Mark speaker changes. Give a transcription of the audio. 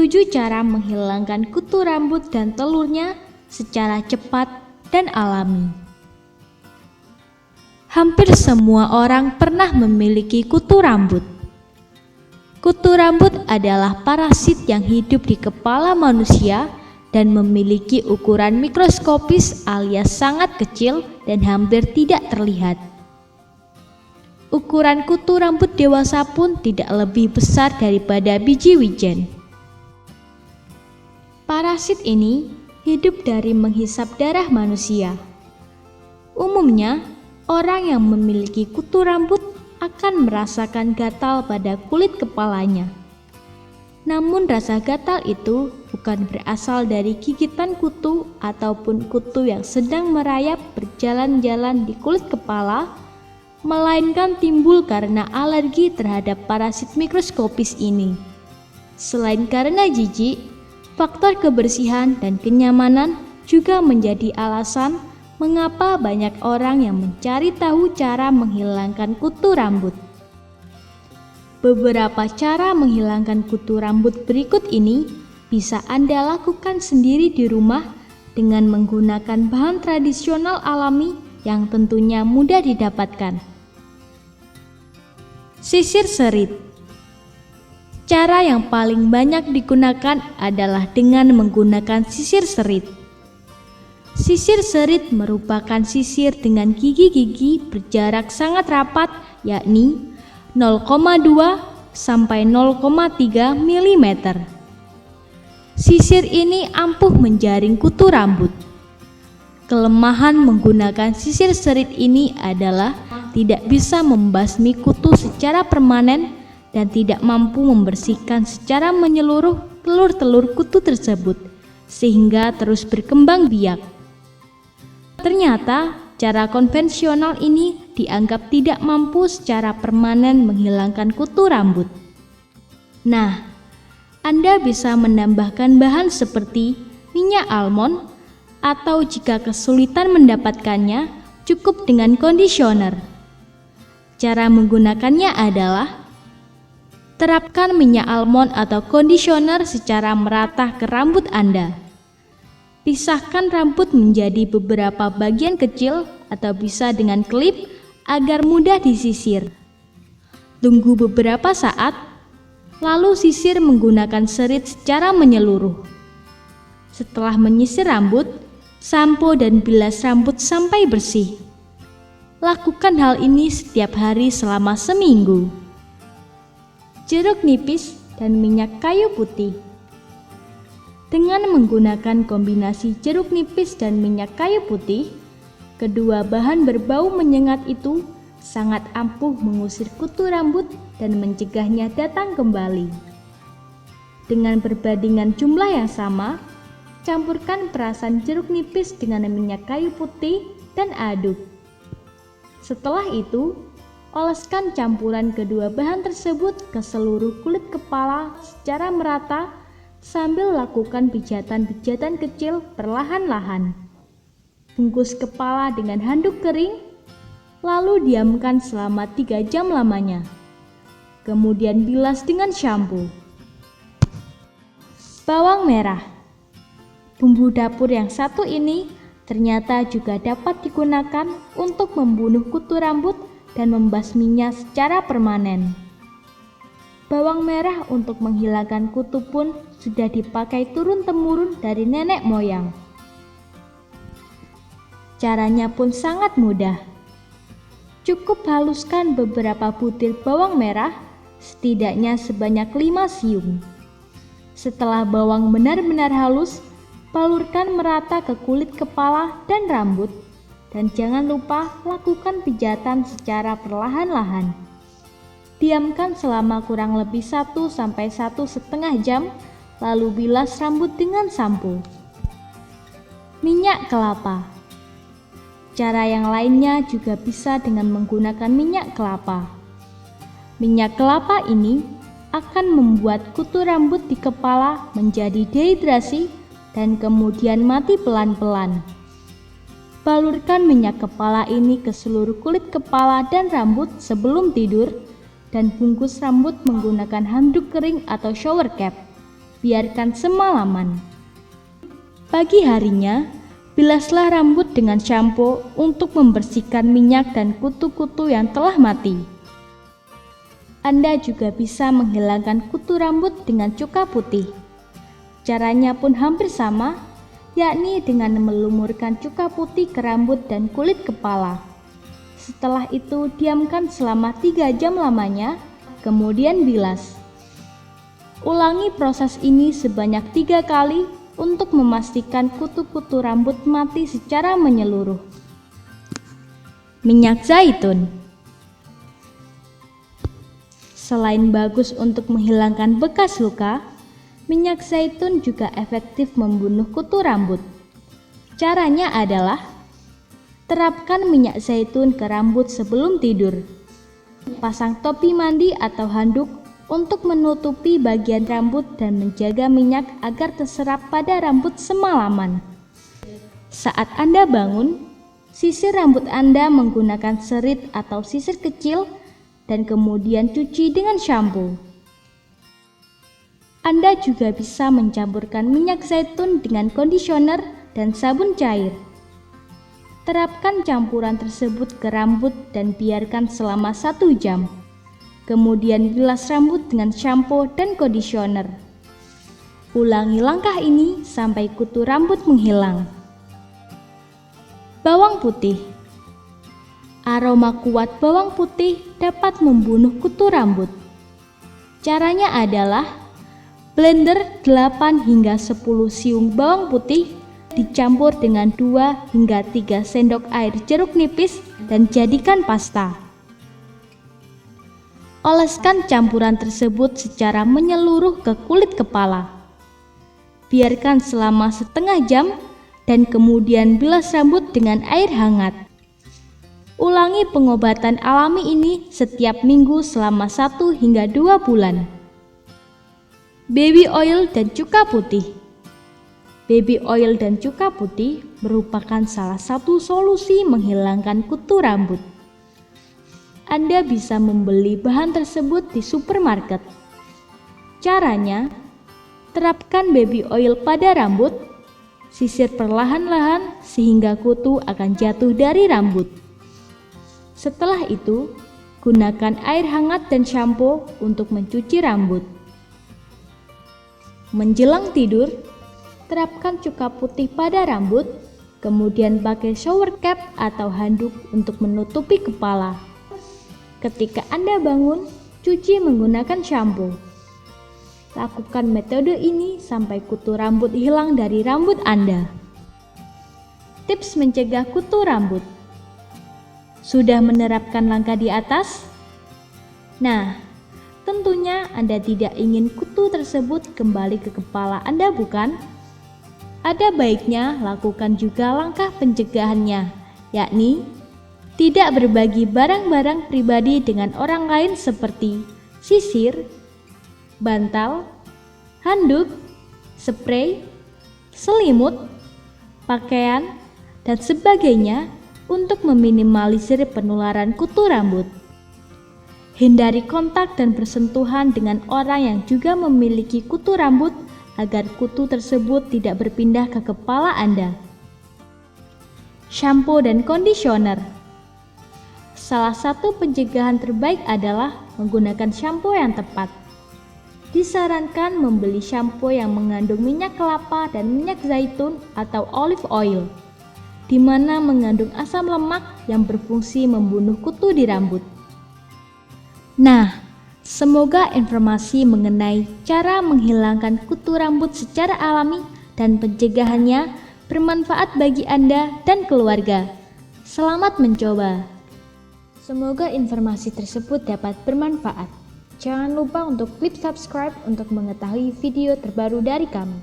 Speaker 1: 7 cara menghilangkan kutu rambut dan telurnya secara cepat dan alami. Hampir semua orang pernah memiliki kutu rambut. Kutu rambut adalah parasit yang hidup di kepala manusia dan memiliki ukuran mikroskopis alias sangat kecil dan hampir tidak terlihat. Ukuran kutu rambut dewasa pun tidak lebih besar daripada biji wijen. Parasit ini hidup dari menghisap darah manusia. Umumnya, orang yang memiliki kutu rambut akan merasakan gatal pada kulit kepalanya. Namun rasa gatal itu bukan berasal dari gigitan kutu ataupun kutu yang sedang merayap berjalan-jalan di kulit kepala, melainkan timbul karena alergi terhadap parasit mikroskopis ini. Selain karena jijik, faktor kebersihan dan kenyamanan juga menjadi alasan mengapa banyak orang yang mencari tahu cara menghilangkan kutu rambut. Beberapa cara menghilangkan kutu rambut berikut ini bisa Anda lakukan sendiri di rumah dengan menggunakan bahan tradisional alami yang tentunya mudah didapatkan. Sisir serit. Cara yang paling banyak digunakan adalah dengan menggunakan sisir serit. Sisir serit merupakan sisir dengan gigi-gigi berjarak sangat rapat, yakni 0,2 sampai 0,3 mm. Sisir ini ampuh menjaring kutu rambut. Kelemahan menggunakan sisir serit ini adalah tidak bisa membasmi kutu secara permanen dan tidak mampu membersihkan secara menyeluruh telur-telur kutu tersebut, sehingga terus berkembang biak. Ternyata, cara konvensional ini dianggap tidak mampu secara permanen menghilangkan kutu rambut. Nah, Anda bisa menambahkan bahan seperti minyak almond, atau jika kesulitan mendapatkannya, cukup dengan conditioner. Cara menggunakannya adalah terapkan minyak almond atau conditioner secara merata ke rambut Anda. Pisahkan rambut menjadi beberapa bagian kecil atau bisa dengan klip agar mudah disisir. Tunggu beberapa saat, lalu sisir menggunakan serit secara menyeluruh. Setelah menyisir rambut, sampo dan bilas rambut sampai bersih. Lakukan hal ini setiap hari selama seminggu. Jeruk nipis dan minyak kayu putih. Dengan menggunakan kombinasi jeruk nipis dan minyak kayu putih, kedua bahan berbau menyengat itu sangat ampuh mengusir kutu rambut dan mencegahnya datang kembali. Dengan perbandingan jumlah yang sama, campurkan perasan jeruk nipis dengan minyak kayu putih dan aduk. Setelah itu, oleskan campuran kedua bahan tersebut ke seluruh kulit kepala secara merata sambil lakukan pijatan-pijatan kecil perlahan-lahan. Bungkus kepala dengan handuk kering, lalu diamkan selama 3 jam lamanya. Kemudian bilas dengan shampoo. Bawang merah. Bumbu dapur yang satu ini ternyata juga dapat digunakan untuk membunuh kutu rambut dan membasminya secara permanen. Bawang merah untuk menghilangkan kutu pun sudah dipakai turun-temurun dari nenek moyang. Caranya pun sangat mudah. Cukup haluskan beberapa butir bawang merah, setidaknya sebanyak 5 siung. Setelah bawang benar-benar halus, balurkan merata ke kulit kepala dan rambut, dan jangan lupa lakukan pijatan secara perlahan-lahan. Diamkan selama kurang lebih 1-1,5 jam, lalu bilas rambut dengan sampo. Minyak kelapa. Cara yang lainnya juga bisa dengan menggunakan minyak kelapa. Minyak kelapa ini akan membuat kutu rambut di kepala menjadi dehidrasi dan kemudian mati pelan-pelan. Balurkan minyak kepala ini ke seluruh kulit kepala dan rambut sebelum tidur, dan bungkus rambut menggunakan handuk kering atau shower cap. biarkan semalaman. Pagi harinya, bilaslah rambut dengan sampo untuk membersihkan minyak dan kutu-kutu yang telah mati. Anda juga bisa menghilangkan kutu rambut dengan cuka putih. Caranya pun hampir sama, yakni dengan melumurkan cuka putih ke rambut dan kulit kepala. Setelah itu diamkan selama 3 jam lamanya, kemudian bilas. Ulangi proses ini sebanyak 3 kali untuk memastikan kutu-kutu rambut mati secara menyeluruh. Minyak zaitun. Selain bagus untuk menghilangkan bekas luka, minyak zaitun juga efektif membunuh kutu rambut. Caranya adalah terapkan minyak zaitun ke rambut sebelum tidur. Pasang topi mandi atau handuk untuk menutupi bagian rambut dan menjaga minyak agar terserap pada rambut semalaman. Saat Anda bangun, sisir rambut Anda menggunakan serit atau sisir kecil dan kemudian cuci dengan sampo. Anda juga bisa mencampurkan minyak zaitun dengan kondisioner dan sabun cair. Terapkan campuran tersebut ke rambut dan biarkan selama 1 jam. Kemudian bilas rambut dengan sampo dan kondisioner. Ulangi langkah ini sampai kutu rambut menghilang. Bawang putih. Aroma kuat bawang putih dapat membunuh kutu rambut. Caranya adalah blender 8 hingga 10 siung bawang putih dicampur dengan 2 hingga 3 sendok air jeruk nipis dan jadikan pasta. Oleskan campuran tersebut secara menyeluruh ke kulit kepala. Biarkan selama setengah jam dan kemudian bilas rambut dengan air hangat. Ulangi pengobatan alami ini setiap minggu selama 1 hingga 2 bulan. Baby oil dan cuka putih. Baby oil dan cuka putih merupakan salah satu solusi menghilangkan kutu rambut. Anda bisa membeli bahan tersebut di supermarket. Caranya, terapkan baby oil pada rambut, sisir perlahan-lahan sehingga kutu akan jatuh dari rambut. Setelah itu, gunakan air hangat dan sampo untuk mencuci rambut. Menjelang tidur, terapkan cuka putih pada rambut, kemudian pakai shower cap atau handuk untuk menutupi kepala. Ketika Anda bangun, cuci menggunakan sampo. Lakukan metode ini sampai kutu rambut hilang dari rambut Anda. Tips mencegah kutu rambut. Sudah menerapkan langkah di atas? Nah, tentunya Anda tidak ingin kutu tersebut kembali ke kepala Anda, bukan? Ada baiknya lakukan juga langkah pencegahannya, yakni tidak berbagi barang-barang pribadi dengan orang lain seperti sisir, bantal, handuk, spray, selimut, pakaian, dan sebagainya untuk meminimalisir penularan kutu rambut. Hindari kontak dan bersentuhan dengan orang yang juga memiliki kutu rambut agar kutu tersebut tidak berpindah ke kepala Anda. Shampoo dan kondisioner. Salah satu pencegahan terbaik adalah menggunakan shampoo yang tepat. Disarankan membeli shampoo yang mengandung minyak kelapa dan minyak zaitun atau olive oil, di mana mengandung asam lemak yang berfungsi membunuh kutu di rambut. Nah, semoga informasi mengenai cara menghilangkan kutu rambut secara alami dan pencegahannya bermanfaat bagi Anda dan keluarga. Selamat mencoba. Semoga informasi tersebut dapat bermanfaat. Jangan lupa untuk klik subscribe untuk mengetahui video terbaru dari kami.